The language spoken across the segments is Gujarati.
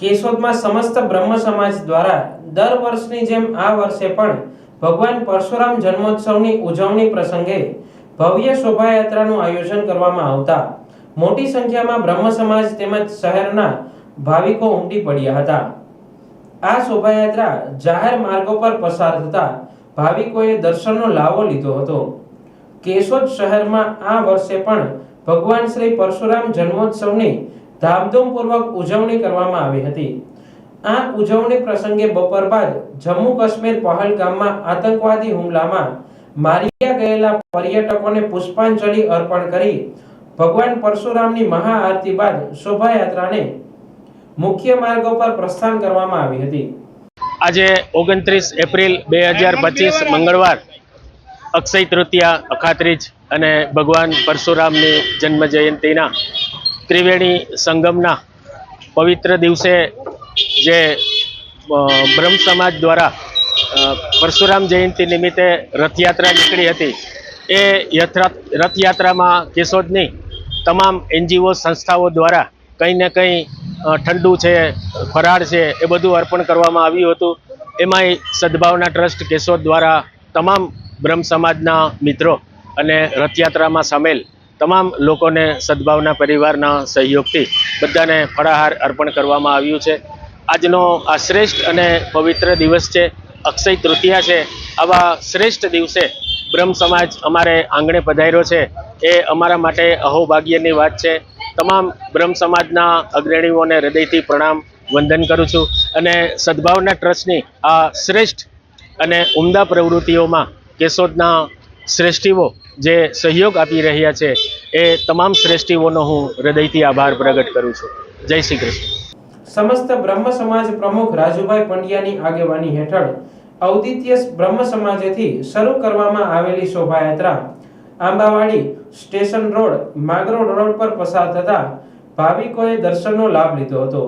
કેશોદમાં સમસ્ત બ્રહ્મ સમાજ દ્વારા દર વર્ષની જેમ આ વર્ષે પણ ભગવાન પરશુરામ જન્મોત્સવની ઉજવણી પ્રસંગે ભવ્ય શોભાયાત્રાનું આયોજન કરવામાં આવતા મોટી સંખ્યામાં બ્રહ્મ સમાજ તેમજ શહેરના ભાવિકો ઉમટી પડ્યા હતા। આ શોભાયાત્રા જાહેર માર્ગો પર પસાર થતા ભાવિકોએ દર્શનનો લાવો લીધો હતો। કેશોદ શહેરમાં આ વર્ષે પણ ભગવાન શ્રી પરશુરામ જન્મોત્સવની ધામધૂમપૂર્વક ઉજવણી કરવામાં આવી હતી। આ ઉજવણી પ્રસંગે બપોર બાદ જમ્મુ કાશ્મીર પહલગામમાં આતંકવાદી હુમલામાં માર્યા ગયેલા પર્યટકોને પુષ્પાંજલિ અર્પણ કરી ભગવાન પરશુરામની મહાઆરતી બાદ શોભાયાત્રાને મુખ્ય માર્ગો પર પ્રસ્થાન કરવામાં આવી હતી। આજે 29 એપ્રિલ 2025 મંગળવાર અક્ષય તૃતીયા અખાત્રીજ અને ભગવાન પરશુરામની જન્મ જયંતિના ત્રિવેણી સંગમના પવિત્ર દિવસે જે બ્રહ્મ સમાજ દ્વારા પરશુરામ જયંતિ નિમિત્તે રથયાત્રા નીકળી હતી। એ રથયાત્રામાં કેશોદની તમામ NGO સંસ્થાઓ દ્વારા કંઈ ને કંઈ ઠંડુ છે, ફરાળ છે, એ બધું અર્પણ કરવામાં આવ્યું હતું। એમાંય સદભાવના ટ્રસ્ટ કેશોદ દ્વારા તમામ બ્રહ્મ સમાજના મિત્રો અને રથયાત્રામાં સામેલ તમામ લોકોને સદભાવના પરિવારના સહયોગથી બધાને ફળાહાર અર્પણ કરવામાં આવ્યું છે। આજનો આ શ્રેષ્ઠ અને પવિત્ર દિવસ છે, અક્ષય તૃતીયા છે। આવા શ્રેષ્ઠ દિવસે બ્રહ્મ સમાજ અમારે આંગણે પધાર્યો છે, એ અમારા માટે અહોભાગ્યની વાત છે। તમામ બ્રહ્મ સમાજના અગ્રણીઓને હૃદયથી પ્રણામ વંદન કરું છું અને સદભાવના ટ્રસ્ટની આ શ્રેષ્ઠ અને ઉમદા પ્રવૃત્તિઓમાં કેશોદના શ્રેષ્ઠીઓ જે સહયોગ આપી રહ્યા છે એ તમામ શ્રેષ્ઠીઓનો હું હૃદયથી આભાર પ્રગટ કરું છું। જય શ્રી કૃષ્ણ। સમસ્ત બ્રહ્મ સમાજ પ્રમુખ રાજુભાઈ પંડ્યાની આગેવાની હેઠળ ઔદિત્ય બ્રહ્મ સમાજેથી શરૂ કરવામાં આવેલી શોભાયાત્રા આંબાવાડી સ્ટેશન રોડ માગરોડ રોડ પર પસાર થતા ભાવિકોએ દર્શનનો લાભ લીધો હતો।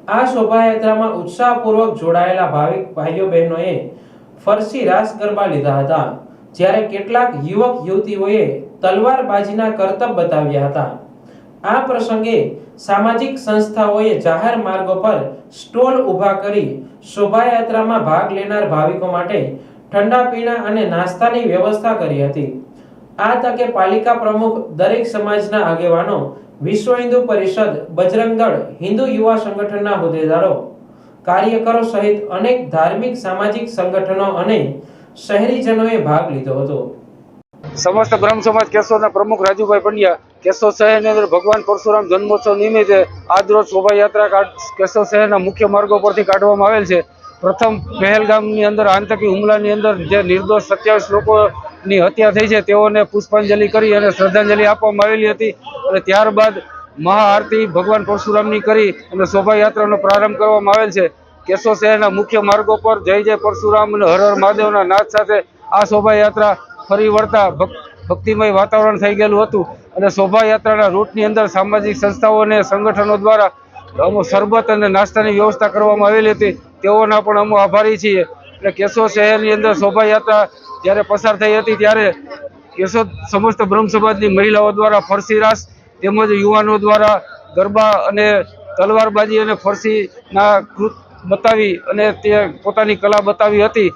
આ શોભાયાત્રામાં ઉત્સાહપૂર્વક જોડાયેલા ભાવિક ભાઈઓ બહેનોએ ફરસી રાસ ગરબા લીધા હતા, જ્યારે કેટલાક યુવક યુવતીઓએ તલવારબાજીના કરતબ બતાવ્યા હતા। આ પ્રસંગે સામાજિક સંસ્થાઓએ જાહેર માર્ગો પર સ્ટોલ ઊભા કરી શોભાયાત્રામાં ભાગ લેનાર ભાવિકો માટે ઠંડા પીણા અને નાસ્તાની વ્યવસ્થા કરી હતી। આ તકે પાલિકા પ્રમુખ, દરેક સમાજના આગેવાનો, વિશ્વ હિન્દુ પરિષદ, બજરંગ દળ, હિન્દુ યુવા સંગઠનના હોદ્દેદારો, કાર્યકરો સહિત અનેક ધાર્મિક સામાજિક સંગઠનો અને શહેરીજનોએ ભાગ લીધો હતો। સમસ્ત બ્રહ્મ સમાજ કેશોદના પ્રમુખ રાજુભાઈ પંડ્યા કેશોદ શહેરની અંદર ભગવાન પરશુરામ જન્મોત્સવ નિમિત્તે આજરોજ શોભાયાત્રા કેશોદ શહેરના મુખ્ય માર્ગો પરથી કાઢવામાં આવેલ છે। પ્રથમ પહેલગામની અંદર આતંકી હુમલાની અંદર જે નિર્દોષ 27 લોકોની હત્યા થઈ છે તેઓને પુષ્પાંજલિ કરી અને શ્રદ્ધાંજલિ આપવામાં આવેલી હતી અને ત્યારબાદ મહાઆરતી ભગવાન પરશુરામની કરી અને શોભાયાત્રાનો પ્રારંભ કરવામાં આવેલ છે। કેશોદ શહેરના મુખ્ય માર્ગો પર જય જય પરશુરામ અને હર હર મહાદેવના નાદ સાથે આ શોભાયાત્રા ફરી વળતા ભક્તિમય વાતાવરણ થઈ ગયેલું હતું અને શોભાયાત્રાના રૂટની અંદર સામાજિક સંસ્થાઓ અને સંગઠનો દ્વારા શરબત અને નાસ્તાની વ્યવસ્થા કરવામાં આવેલી હતી, તેઓના પણ અમે આભારી છીએ। એટલે કેશોદ શહેરની અંદર શોભાયાત્રા જ્યારે પસાર થઈ હતી ત્યારે કેશોદ સમસ્ત બ્રહ્મ સમાજની મહિલાઓ દ્વારા ફરસી રાસ તેમજ યુવાનો દ્વારા ગરબા અને તલવારબાજી અને ફરસીના કૃત બતાવી અને તે પોતાની કલા બતાવી હતી।